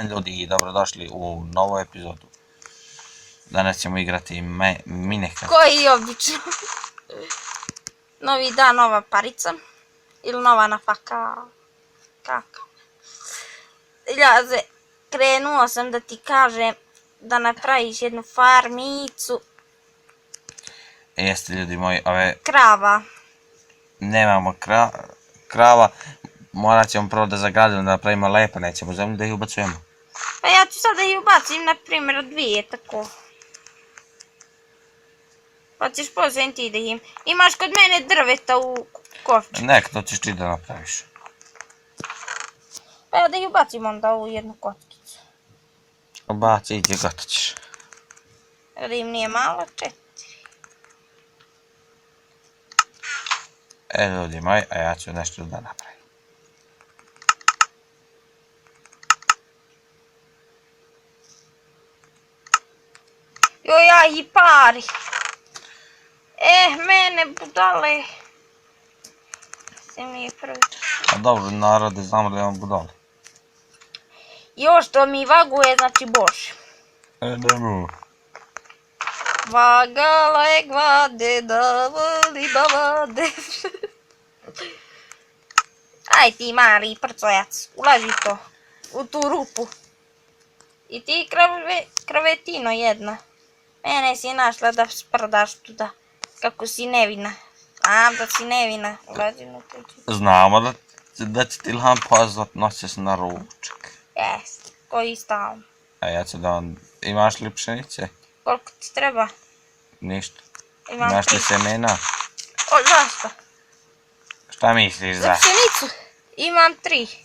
Ljudi i dobrodošli u novu epizodu. Danas ćemo igrati Minecraft. Koji i obično. Novi dan, nova parica. Ili nova nafaka. Kako? Ljaze, krenuo sam da ti kažem da napraviš jednu farmicu. Jeste ljudi moji, ove... Krava. Nemamo krava. Morat ćemo prvo da zagradimo, da napravimo lepo, nećemo zemlju da ih ubacujemo. Pa ja ću sad da ih ubacim, na primjer, dvije, tako. Pa ćeš poslije ti da ih imaš kod mene drveta u kovču. Nek, to ćeš ti da napraviš. Pa ja da ih ubacim onda u jednu kockicu. Ubaci, gdje god ćeš. Da im nije malo, 4. Ljudi moji, a ja ću nešto da napravim. Joj, ja ih pari. Mene budale. Se mi je prvi. A dobro, narode, znamo da imamo budale. Još to mi vaguje, znači Bože. Idemo. Vagala je gvade, da voli da vade. Aj ti mali prcojac, ulazi to, u tu rupu. I ti kravetino jedna. Mene si našla da sprdaš tuda, kako si nevina. Znam da si nevina, ulazi u tuđu. Znamo da će ti Ilhan pozvat noćas na ručak. Jest, koji stavim. A ja ću da on... Imaš li pšenice? Koliko ti treba? Ništa. Imam Imaš li 3. semena? O, zašto? Šta misliš Za za? pšenicu imam 3.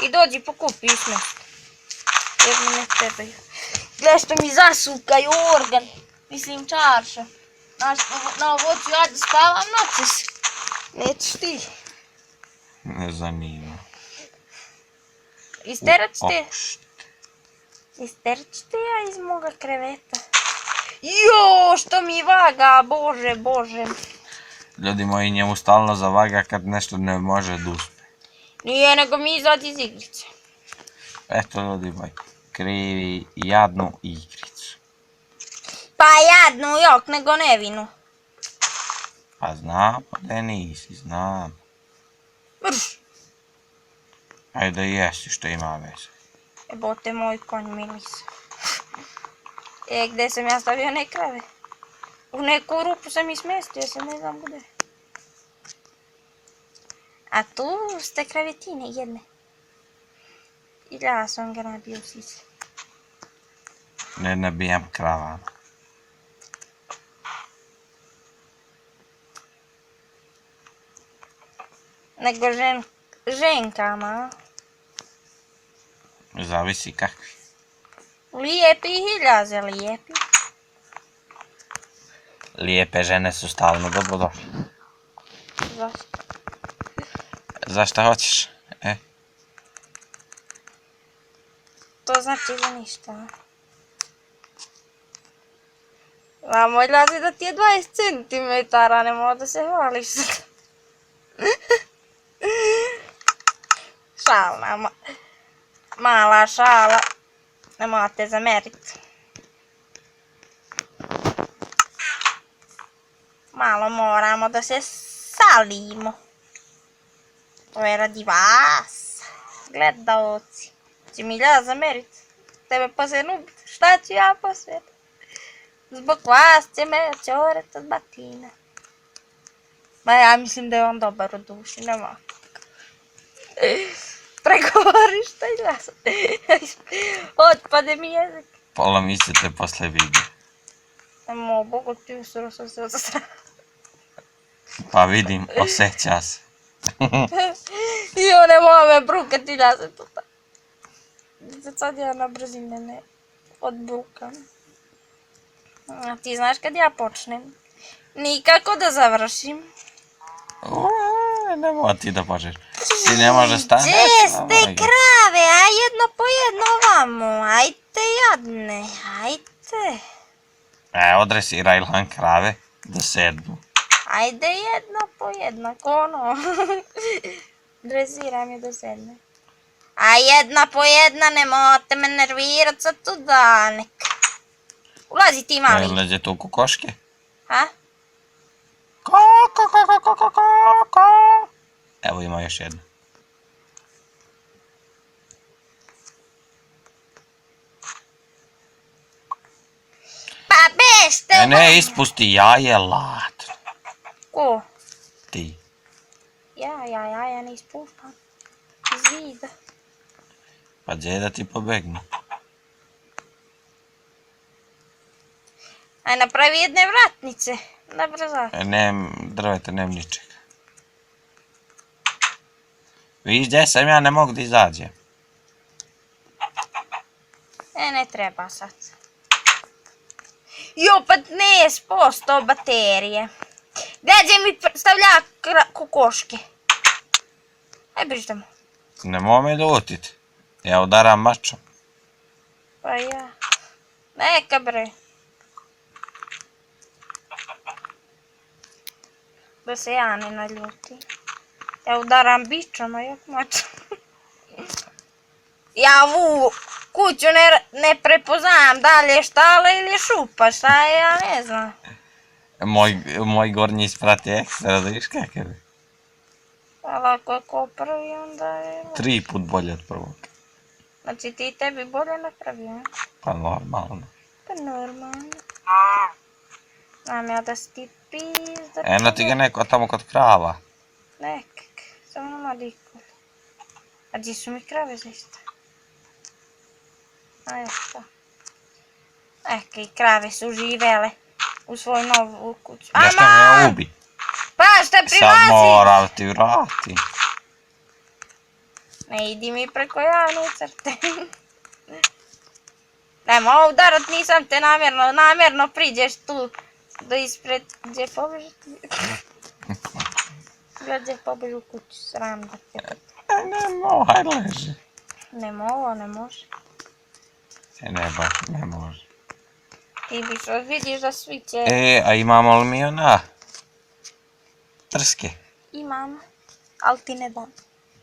I dođi pokupi ih nešto. Jer mi ne trebaju. Gle što mi zasukaju organ. Mislim čarša. Na ovo ću ja da spavam noćas. Nećeš ti. Ne zanima. Isterat ćete ja iz moga kreveta. Jo, što mi vaga, Bože, Bože. Ljudi moji, njemu stalno zavaga kad nešto ne može da uspe. Nije, nego mi izađi iz igrice. Eto ljudi moji, krivi jadnu igricu. Pa jadnu jok, nego nevinu. Pa znam da je nisi, znam. Vrš. Ajde jesi što ima veze. Jebote, moj konj milis. Gdje sam ja stavio ne krave? U neku rupu sam ih smestio, se ne znam gdje. A tu ste kravetine jedne. I ja sam ga nabio sise. Ne nabijam kravama. Nego ženkama. Zavisi kakvi. Lijepi hiljaze, lijepi. Lijepe žene su stalno dobrodošle. Zašto? Zašto hoćeš? To znači za ništa. Vamo iljazi da ti je 20 centimetara, ne mogu da se hvališ. Šalna, mala šala. Ne morate zameriti. Malo moramo da se salimo. To je radi vas, gledaoci. Će mi ja zamerit, tebe poslije ubit, šta ću ja poslije? Zbog vas će me čoret od batina. Ma ja mislim da je on dobar u duši, nema. Pregovoriš šta i glas. Otpade mi jezik. Pola mislite posle vidi. Nemo, Bogu ti usro sam se od strana. Pa vidim, osjeća se. I one moje brukati ja se to. Sad ja na brzine ne odbrukam. A ti znaš kad ja počnem? Nikako da završim. Nemoj ti da počeš. Ti ne možeš staneš. Gdje ste krave? Aj jedno po jedno vamo. Ajte jadne, ajte. Odresiraj Ilhan krave da sednu. Ajde jedno po jedno, ko ono. Dresiram je do sedne. A jedna po jedna, nemojte me nervirat sa tu danek. Ulazi ti Ne mali. leđe tu kokoške? Ha? Ko, ko, ko, ko, ko, ko, ko, ko. Evo ima još jedna. Pa bešte! Ne, ispusti jaje lat. Ko? Ti. Ja ne ispuštam. Iz vida. Pa gdje da ti pobegnu? Aj napravi jedne vratnice. Na brzak. Nem drveta, nem ničega. Viš gdje sam ja, ne mogu da izađem. Ne treba sad. Jo, pa 15% baterije. Gdje mi stavlja kokoške? Aj briždemo. Nemoj me ljutit. Ja udaram mačom. Pa ja. Neka bre. Da se ja ne naljutim. Ja udaram bičom, a jak mačom. Ja ovu kuću ne prepoznam da li je štala ili je šupa, šta je, ja ne znam. Moj gornji sprat je ekstra, da viš kakav je. Ali ako je ko prvi, onda je... 3 put bolje od prvog. Znači ti tebi bolje napravio. Pa normalno. Pa normalno. Znam ja da si ti pizda. Eno ti ga neko tamo kod krava. Nekak, samo nama dikuli. A gdje su mi krave zaista? A ja šta? Neka i krave su živele u svoju novu kuću. Da šta me ubi? Pa šta Sad prilazi? moram ti vrati. Ne idi mi preko javne crte. Nemo udarat, nisam te namjerno priđeš tu do ispred gdje pobežati. Gdje pobežu u kuću, sram da te pita. Nemoj, leži. Ovo ne može. Ne baš, ne može. Ti vidiš da svi će... A imamo li mi ona? Trske. Imam, ali ti ne dam.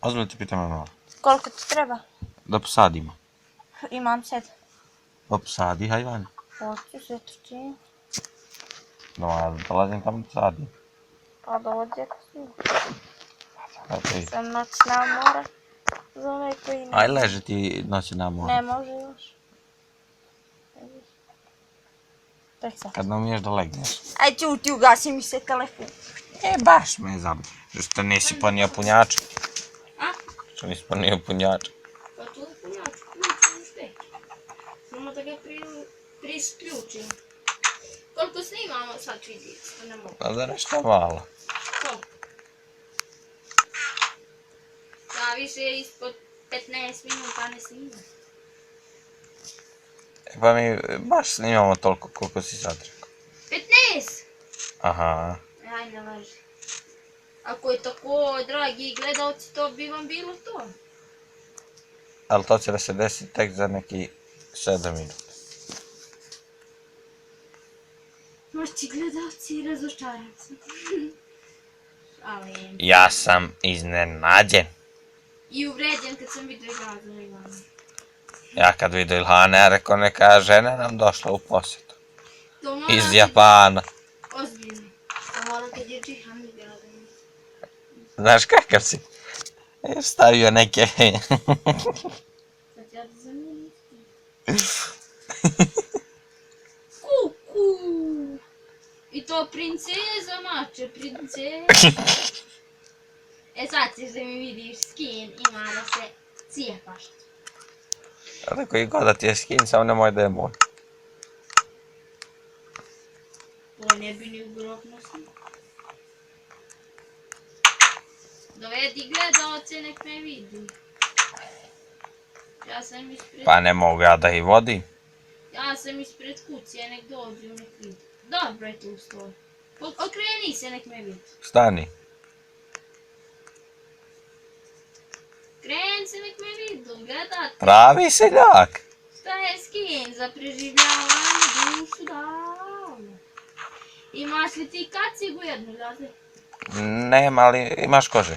Ozbiljno ti pitam malo. Koliko ti treba? Da posadimo. Imam 7. Da posadi hajvan. Hoću se trčim. No, ja dolazim tamo da posadim. Pa dođe ako Aj sam noćna mora. Za onaj koji ne... Aj leži ti noći na more. Ne može još. Tek sad. Kad ne umiješ da legneš. Aj čuti, ugasi mi se telefon. Baš me zabio. Što nisi ponio punjač? A? Što nisi ponio punjač? Pa tu je punjač, ključ u štek. Samo da ga prisključim. Koliko snimamo sad vidjeti, to ne mogu. Pa da nešto malo. Koliko? Da, više ispod 15 minuta ne snimam. Pa mi baš snimamo toliko koliko si sad rekao. 15! Aha. Ajde, laži. Ako je tako, dragi gledalci, to bi vam bilo to. Ali to će da se desi tek za neki 7 minuta. Moći gledalci, razočaram se. Ali... Ja sam iznenađen. I uvređen kad sam vidio Ilhana Ivana. Ja kad vidio Ilhana, ja rekao neka žena nam došla u posjetu. To moram... Iz Japana. Ozbiljno. To moram kad je Džihan vidjela da mi... Znaš kakav si? Stavio neke... Sad ja da zamijenim. Kuku! I to princeza mače, princeza. Sad ćeš da mi vidiš skin, ima da se cijepaš. Rekao i god da ti je skin, samo nemoj da je moj. To ne bi ni ugrobno skin. Dovedi gledalce, nek me vidi. Ja sam ispred... Pa ne mogu ja da ih vodim. Ja sam ispred kuće, nek dođu, nek vidi. Dobro je tu stoj. Okreni se, nek me vidi. Stani. Kreni se, nek me vidi, gledate. Pravi seljak. Šta je skin za preživljavanje dušu davno? Imaš li ti kacigu jednu, gledaj? Nema, ali imaš kože.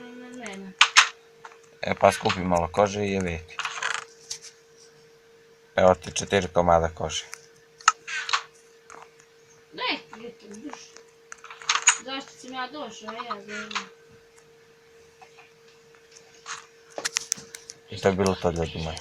Nema. E pa skupi malo kože i jevi. Evo ti 4 komada kože. Daj, eto, duš. Zašto sam ja došao, ja znam. I to je bilo to, ljudi moji.